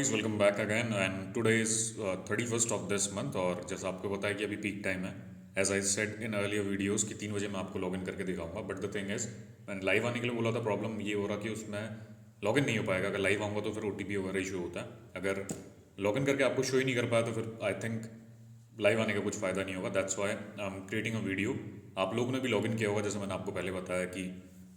Guys, welcome back again and today is 31st of this month. और जैसा आपको पता है कि अभी पीक टाइम है। As I said in earlier videos कि 3 बजे मैं आपको लॉगिन करके दिखाऊंगा, बट द थिंग इज मैंने लाइव आने के लिए बोला था। प्रॉब्लम ये हो रहा कि उसमें लॉगिन नहीं हो पाएगा। अगर लाइव आऊँगा तो फिर OTP वगैरह इशू होता है। अगर लॉगिन करके आपको शो ही नहीं कर पाया तो फिर आई थिंक लाइव आने का कुछ फ़ायदा नहीं होगा। That's why I am creating a video. आप लोगों ने भी लॉगिन किया होगा, जैसे मैंने आपको पहले बताया कि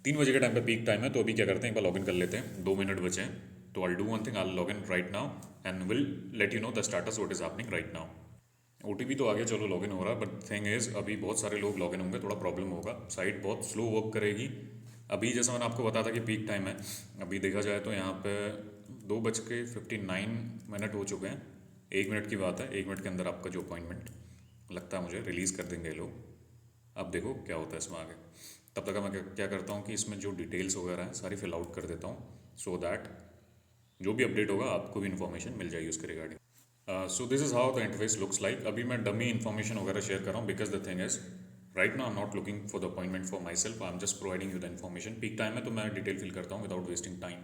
3 बजे के टाइम पे पीक टाइम है। तो अभी क्या करते हैं, एक बार लॉगिन कर लेते हैं। 2 मिनट बचे हैं तो I do one thing, I log in right now and will let you know the status what is happening right now. OTP तो आ गया, चलो लॉगिन हो रहा है। बट थिंग इज अभी बहुत सारे लोग लॉगिन होंगे, थोड़ा प्रॉब्लम होगा, साइट बहुत स्लो वर्क करेगी। अभी जैसा मैंने आपको बताया था कि पीक टाइम है। अभी देखा जाए तो यहाँ पे 2:59 हो चुके हैं। 1 मिनट की बात है, 1 मिनट के अंदर आपका जो अपॉइंटमेंट लगता है मुझे रिलीज़ कर देंगे ये लोग। अब देखो क्या होता है इसमें आगे। तब तक मैं क्या करता हूँ कि इसमें जो डिटेल्स वगैरह हैं सारी फिल आउट कर देता हूँ, सो दैट जो भी अपडेट होगा आपको भी इन्फॉर्मेशन मिल जाएगी उसके regarding. So this is how the interface looks like. अभी मैं डमी इन्फॉर्मेशन वगैरह शेयर कर रहा हूँ, because the thing is right now I am not looking for the appointment for my self, I am just providing you the information. Peak time है तो मैं detail fill करता हूँ विदाउट वेस्टिंग टाइम।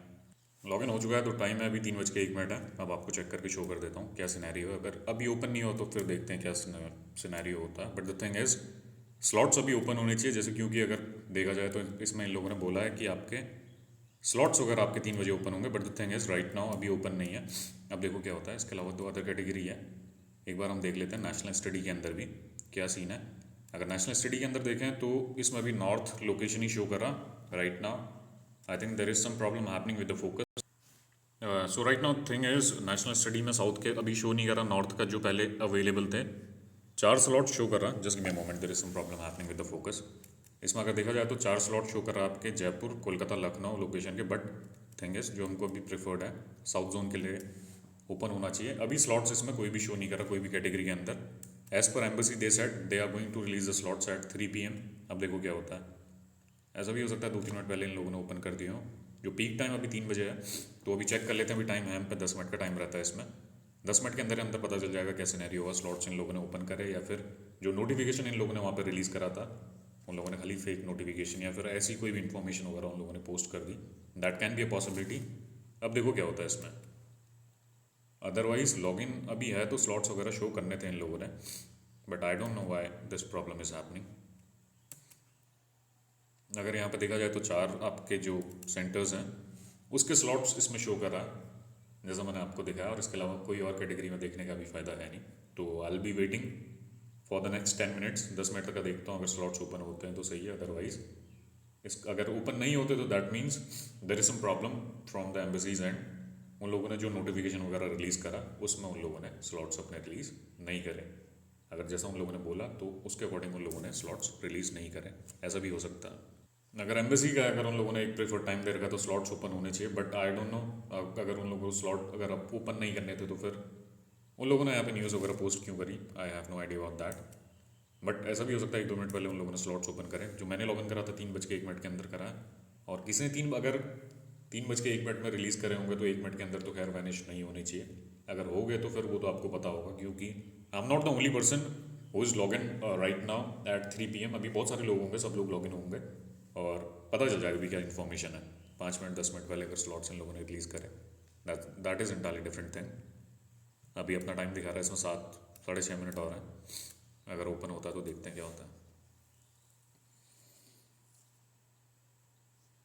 लॉगिन हो चुका है तो time है अभी 3:01 है। अब आपको चेक करके शो कर देता हूँ क्या सिनेरियो है। अगर अभी ओपन नहीं हो तो फिर देखते हैं क्या सिनेरियो होता है। But the thing is slots अभी ओपन होने चाहिए, जैसे क्योंकि अगर देखा जाए तो इसमें इन लोगों ने बोला है कि आपके स्लॉट्स वगैरह आपके 3 बजे ओपन होंगे। But the thing is right now अभी ओपन नहीं है। अब देखो क्या होता है। इसके अलावा 2 अदर कैटेगरी है, एक बार हम देख लेते हैं नेशनल स्टडी के अंदर भी क्या सीन है। अगर नेशनल स्टडी के अंदर देखें तो इसमें अभी नॉर्थ लोकेशन ही शो कर रहा right now. I think there is some problem happening with the focus. So right now thing is national study में साउथ के अभी शो नहीं कर रहा, नॉर्थ का जो पहले अवेलेबल थे 4 स्लॉट शो कर रहा। Just give me a moment, there is some problem happening with the focus. इसमें अगर देखा जाए तो 4 स्लॉट शो कर रहा है आपके जयपुर, कोलकाता, लखनऊ लोकेशन के। बट थिंग इज जो हमको अभी प्रेफर्ड है साउथ जोन के लिए ओपन होना चाहिए। अभी स्लॉट्स इसमें कोई भी शो नहीं कर रहा, कोई भी कैटेगरी के अंदर। As per embassy they said they are going to release the slots at 3 PM। अब देखो क्या होता है। ऐसा भी हो सकता है 2-3 मिनट पहले इन लोगों ने ओपन कर दिया हो। जो पीक टाइम अभी 3 बजे है तो अभी चेक कर लेते हैं। अभी टाइम है हम पे 10 मिनट का टाइम रहता है इसमें। 10 मिनट के अंदर अंदर पता चल जाएगा क्या सिनेरियो होगा, स्लॉट्स इन लोगों ने ओपन करे या फिर जो नोटिफिकेशन इन लोगों ने वहाँ पर रिलीज़ करा था उन लोगों ने खाली फेक नोटिफिकेशन या फिर ऐसी कोई भी इन्फॉर्मेशन वगैरह उन लोगों ने पोस्ट कर दी। That can be a possibility. अब देखो क्या होता है इसमें। अदरवाइज लॉगिन अभी है तो स्लॉट्स वगैरह शो करने थे इन लोगों ने। But I don't know why this problem is happening. अगर यहाँ पे देखा जाए तो 4 आपके जो सेंटर्स हैं उसके स्लॉट्स इसमें शो कर रहा है जैसा मैंने आपको दिखाया। और इसके अलावा कोई और कैटेगरी में देखने का भी फ़ायदा है नहीं। तो I will be waiting for the next 10 minutes. 10 minute तक का देखता हूँ, अगर स्लॉट्स ओपन होते हैं तो सही है। अदरवाइज इस अगर ओपन नहीं होते तो that means there is some problem from the embassies end. उन लोगों ने जो नोटिफिकेशन वगैरह रिलीज़ करा उसमें उन लोगों ने स्लॉट्स अपने रिलीज़ नहीं करे। अगर जैसा उन लोगों ने बोला तो उसके अकॉर्डिंग उन लोगों ने स्लॉट्स रिलीज़ नहीं करें, ऐसा भी हो सकता है। अगर एम्बेसी का अगर उन लोगों ने एक प्रेफर टाइम दे रखा तो स्लॉट्स ओपन होने चाहिए। बट आई डोंट नो अगर उन लोगों को स्लॉट अगर आप ओपन नहीं करने थे तो फिर उन लोगों ने यहाँ पे न्यूज़ वगैरह पोस्ट क्यों करी। I have no idea about that. But ऐसा भी हो सकता है 1-2 मिनट पहले उन लोगों ने स्लॉट्स ओपन करें। जो मैंने लॉगिन करा था 3:01 के अंदर करा है। और किसी ने अगर 3:01 में रिलीज़ करे होंगे तो 1 मिनट के अंदर तो खैर वैनिश नहीं होनी चाहिए। अगर हो गए तो फिर वो तो आपको पता होगा, क्योंकि I am not the only person who is log in right now at 3 PM। अभी बहुत सारे लोग होंगे, सब लोग लॉग इन होंगे और पता चल जाएगा भी क्या इन्फॉर्मेशन है। 5 मिनट 10 मिनट पहले अगर स्लॉट्स इन लोगों ने रिलीज़ करें, that is entirely different thing. अभी अपना टाइम दिखा रहा है इसमें 7 साढ़े 6 मिनट और हैं। अगर ओपन होता है तो देखते हैं क्या होता है।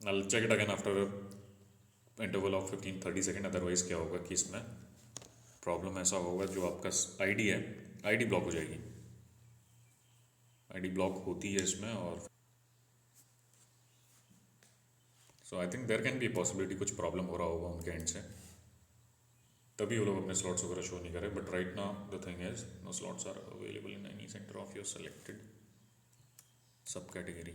I'll check it again after a interval of 15-30 second. Otherwise क्या होगा कि इसमें प्रॉब्लम ऐसा होगा जो आपका आईडी है, आईडी ब्लॉक हो जाएगी। आईडी ब्लॉक होती है इसमें। और so I think there can be possibility कुछ प्रॉब्लम हो रहा होगा उनके एंड से, तभी वो लोग अपने स्लॉट्स वगैरह शो नहीं करें। But right now the thing is no slots are available in any centre of your selected sub category.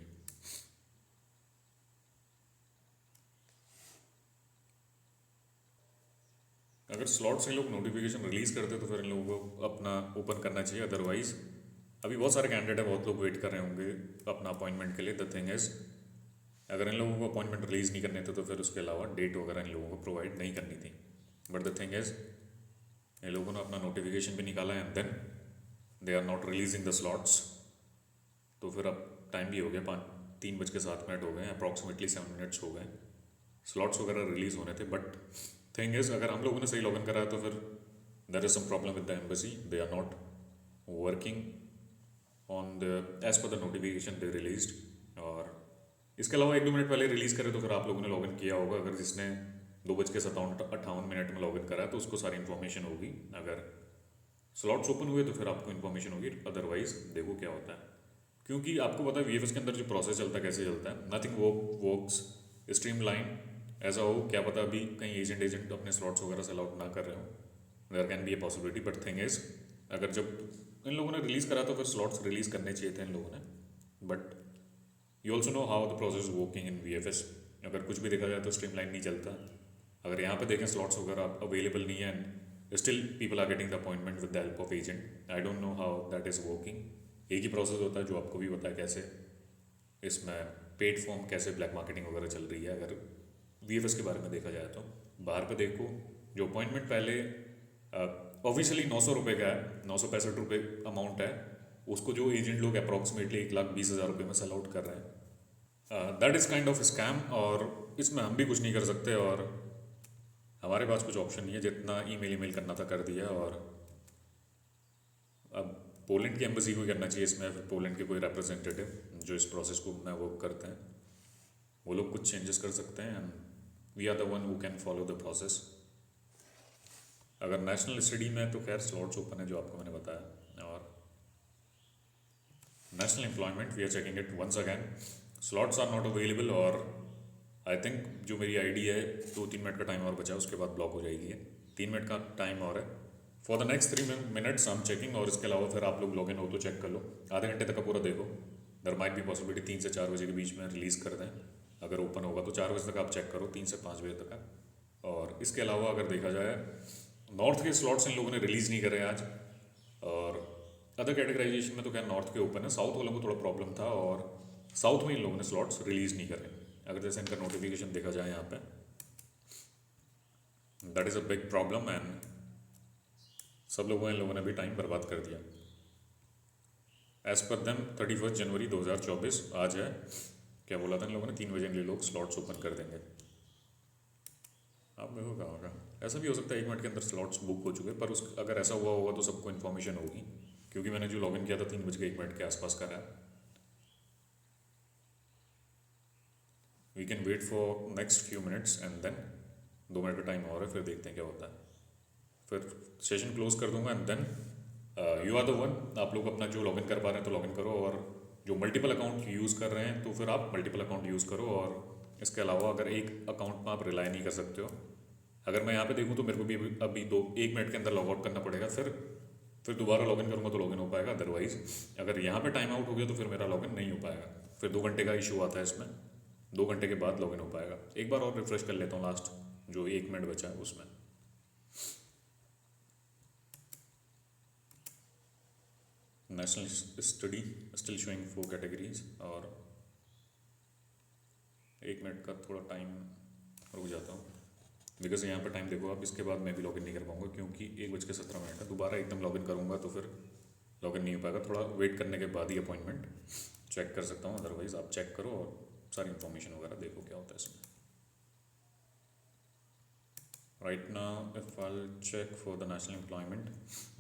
अगर स्लॉट्स इन लोग नोटिफिकेशन रिलीज़ करते तो फिर इन लोगों को अपना ओपन करना चाहिए। अदरवाइज अभी बहुत सारे कैंडिडेट है, बहुत लोग वेट कर रहे होंगे अपना अपॉइंटमेंट के लिए। द थिंग इज अगर इन लोगों को अपॉइंटमेंट रिलीज़ नहीं करने थे तो फिर उसके अलावा डेट वगैरह इन लोगों को प्रोवाइड नहीं करनी थी। बट द थिंग इज इन लोगों ने अपना नोटिफिकेशन भी निकाला है and then they are not releasing the slots. तो फिर अब टाइम भी हो गया, 3:07 हो गए, अप्रॉक्सीमेटली 7 मिनट्स हो गए। स्लॉट्स वगैरह रिलीज़ होने थे बट थिंग इज अगर हम लोगों ने सही लॉगिन करा है तो फिर there is some problem with the embassy, they are not working on the as per the notification they released. और इसके अलावा 1-2 मिनट पहले रिलीज़ करे तो फिर आप लोगों ने लॉगिन किया होगा। अगर जिसने 2:57 में लॉगिन करा है तो उसको सारी इन्फॉर्मेशन होगी। अगर स्लॉट्स ओपन हुए तो फिर आपको इन्फॉर्मेशन होगी, अदरवाइज देखो क्या होता है। क्योंकि आपको पता है वीएफएस के अंदर जो प्रोसेस चलता है कैसे चलता है, नथिंग वर्क्स स्ट्रीम लाइन। ऐसा हो क्या पता अभी कहीं एजेंट अपने स्लॉट्स वगैरह से अलाउट ना कर रहे हो, there can be a possibility. But thing is अगर जब इन लोगों ने रिलीज़ करा तो फिर स्लॉट्स रिलीज़ करने चाहिए थे इन लोगों ने। But you also no how the process working in VFS. अगर कुछ भी देखा जाए तो स्ट्रीम लाइन नहीं चलता। अगर यहाँ पे देखें स्लॉट्स वगैरह अवेलेबल नहीं है and still people are getting the appointment with the help of agent, I don't know how that is working. एक ही प्रोसेस होता है जो आपको भी पता है कैसे इसमें पेड फॉर्म, कैसे ब्लैक मार्केटिंग वगैरह चल रही है। अगर वीएफएस के बारे में देखा जाए तो बाहर पे देखो जो अपॉइंटमेंट पहले ऑफिशियली 900 रुपये का है, 965 रुपये अमाउंट है, उसको जो एजेंट लोग अप्रॉक्सीमेटली 1,20,000 रुपये में सेल आउट कर रहे हैं, that is kind of scam. और इसमें हम भी कुछ नहीं कर सकते और हमारे पास कुछ ऑप्शन नहीं है, जितना ईमेल करना था कर दिया। और अब पोलैंड की एम्बेसी को करना चाहिए इसमें, फिर पोलैंड के कोई रिप्रेजेंटेटिव जो इस प्रोसेस को में वर्क करते हैं, वो लोग कुछ चेंजेस कर सकते हैं and we are the one who can follow the process. अगर नेशनल स्टडी में तो खैर स्लॉट्स ओपन है जो आपको मैंने बताया। और national employment we are checking it once again, slots are not available. और आई थिंक जो मेरी आईडी है 2-3 मिनट का टाइम और बचा है, उसके बाद ब्लॉक हो जाएगी। 3 मिनट का टाइम और है, for the next 3 minutes I am checking. और इसके अलावा फिर आप लोग लॉग इन हो तो चेक कर लो, आधे घंटे तक का पूरा देखो। देयर माइट बी पॉसिबिलिटी 3 से 4 बजे के बीच में रिलीज़ कर दें। अगर ओपन होगा तो 4 बजे तक आप चेक करो, 3 से 5 बजे तक है। और इसके अलावा अगर देखा जाए नॉर्थ के स्लॉट्स इन लोगों ने रिलीज़ नहीं करे आज। और अदर कैटेगराइजेशन में तो क्या नॉर्थ के ओपन है, साउथ वालों को थोड़ा प्रॉब्लम था और साउथ में इन लोगों ने स्लॉट्स रिलीज़ नहीं करे। अगर जैसे इनका नोटिफिकेशन देखा जाए यहाँ पे, that is a big problem and सब लोगों इन लोगों ने भी टाइम बर्बाद कर दिया। एज पर देम 31 जनवरी 2024 आज है। क्या बोला था इन लोगों ने, 3 बजे के लोग स्लॉट्स ओपन कर देंगे। आप देखो क्या होगा। ऐसा भी हो सकता है 1 मिनट के अंदर स्लॉट्स बुक हो चुके, पर उस अगर ऐसा हुआ होगा तो सबको इन्फॉर्मेशन होगी, क्योंकि मैंने जो लॉगिन किया था 3:01 के आसपास का है। We can wait for next few minutes and then 2 minute का टाइम और है, फिर देखते हैं क्या होता है। फिर सेशन क्लोज कर दूंगा and then you are the one. आप लोग अपना जो लॉगिन कर पा रहे हैं तो लॉगिन करो, और जो मल्टीपल अकाउंट यूज़ कर रहे हैं तो फिर आप मल्टीपल अकाउंट यूज़ करो। और इसके अलावा अगर एक अकाउंट में आप रिलाई नहीं कर सकते हो, अगर मैं यहाँ पे देखूँ तो मेरे को भी अभी 1 मिनट के अंदर लॉग आउट करना पड़ेगा, फिर दोबारा लॉगिन करूँगा तो लॉगिन हो पाएगा। अदरवाइज अगर यहाँ पे टाइम आउट हो गया तो फिर मेरा लॉगिन नहीं हो पाएगा, फिर 2 घंटे का इशू आता है इसमें। 2 घंटे के बाद लॉगिन हो पाएगा। एक बार और रिफ्रेश कर लेता हूँ, लास्ट जो 1 मिनट बचा है उसमें। National study still showing 4 categories. और 1 मिनट का थोड़ा टाइम रुक जाता हूँ, बिकॉज यहाँ पर टाइम देखो आप, इसके बाद मैं भी लॉगिन नहीं कर पाऊँगा क्योंकि 1:17 है। दोबारा एकदम लॉगिन करूँगा तो फिर लॉगिन नहीं हो पाएगा। थोड़ा वेट करने के बाद ही अपॉइंटमेंट चेक कर सकता हूँ। अदरवाइज आप चेक करो और सारी इन्फॉर्मेशन वगैरह देखो क्या होता है इसमें। Right now, if I'll check for the national employment,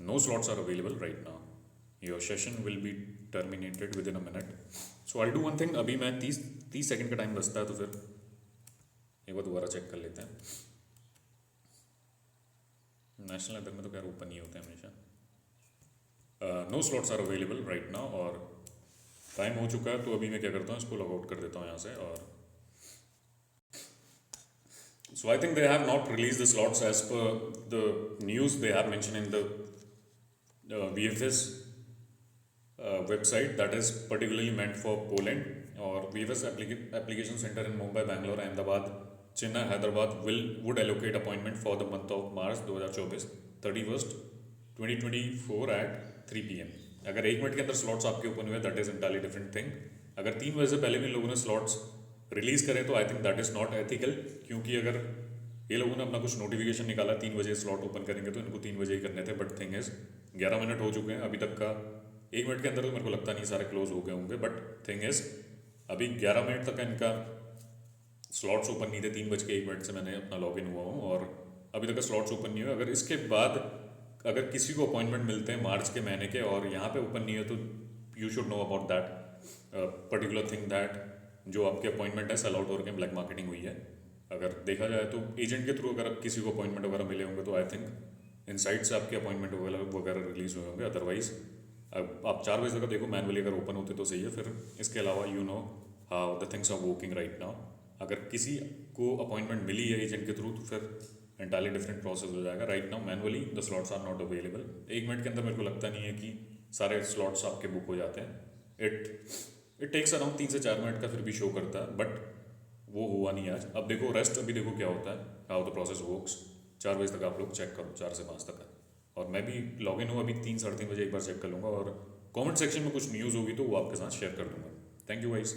no slots are available right now. Your session will be terminated within a minute. So I'll do one thing. अभी मैं 30 सेकंड का टाइम बचता है तो फिर एक बार दोबारा चेक कर लेते हैं। नेशनल अदर में तो क्या ओपन ही होते हैं हमेशा। No slots are available right now. और टाइम हो चुका है तो अभी मैं क्या करता हूँ, इसको लॉग आउट कर देता हूँ यहाँ से। और so I think they have not released the slots as per the news they have mentioned in the VFS website that is particularly meant for Poland. Or VFS application center in Mumbai, Bangalore, Ahmedabad, Chennai, Hyderabad would allocate appointment for the month of March 2024 31st 2024 at 3 PM। अगर 1 minute के अंदर slots आपके open हुए that is entirely different thing. अगर 3 बजे से पहले भी लोगों ने स्लॉट्स रिलीज़ करें तो I think that is not ethical, क्योंकि अगर ये लोगों ने अपना कुछ नोटिफिकेशन निकाला 3 बजे स्लॉट ओपन करेंगे तो इनको 3 बजे ही करने थे। बट थिंग इज 11 मिनट हो चुके हैं अभी तक का। 1 मिनट के अंदर तो मेरे को लगता नहीं सारे क्लोज हो गए होंगे। बट थिंग इज अभी 11 मिनट तक इनका स्लॉट्स ओपन नहीं थे। 3:01 से मैंने अपना लॉग इन हुआ हूँ और अभी तक स्लॉट्स ओपन नहीं हुए। अगर इसके बाद अगर किसी को अपॉइंटमेंट मिलते हैं मार्च के महीने के और यहाँ पे ओपन नहीं है, तो you should know about that particular thing, that जो आपके अपॉइंटमेंट है सेल आउट होकर ब्लैक मार्केटिंग हुई है। अगर देखा जाए तो एजेंट के थ्रू अगर किसी को अपॉइंटमेंट वगैरह मिले होंगे तो आई थिंक इनसाइट से आपके अपॉइंटमेंट वगैरह रिलीज हुए होंगे। अदरवाइज अब आप 4 बजे तक देखो मैनुअली अगर ओपन होते तो सही है। फिर इसके अलावा you know how the things are working right now. अगर किसी को अपॉइंटमेंट मिली है एजेंट के थ्रू तो फिर एंटायरली डिफरेंट प्रोसेस हो जाएगा। Right now manually the slots are not available. 1 minute के अंदर मेरे को लगता नहीं है कि सारे स्लॉट्स आपके बुक हो जाते हैं। इट टेक्स अराउंड 3 से 4 मिनट का फिर भी शो करता है, बट वो हुआ नहीं आज। अब देखो रेस्ट, अभी देखो क्या होता है, हाउ द प्रोसेस वर्क्स। 4 बजे तक आप लोग चेक करो, 4 से 5 तक है। और मैं भी लॉग इन हूँ अभी 3 साढ़े 3 बजे, एक बार चेक कर लूँगा और कमेंट सेक्शन में कुछ न्यूज़ होगी तो वो आपके साथ शेयर कर दूँगा। Thank you guys.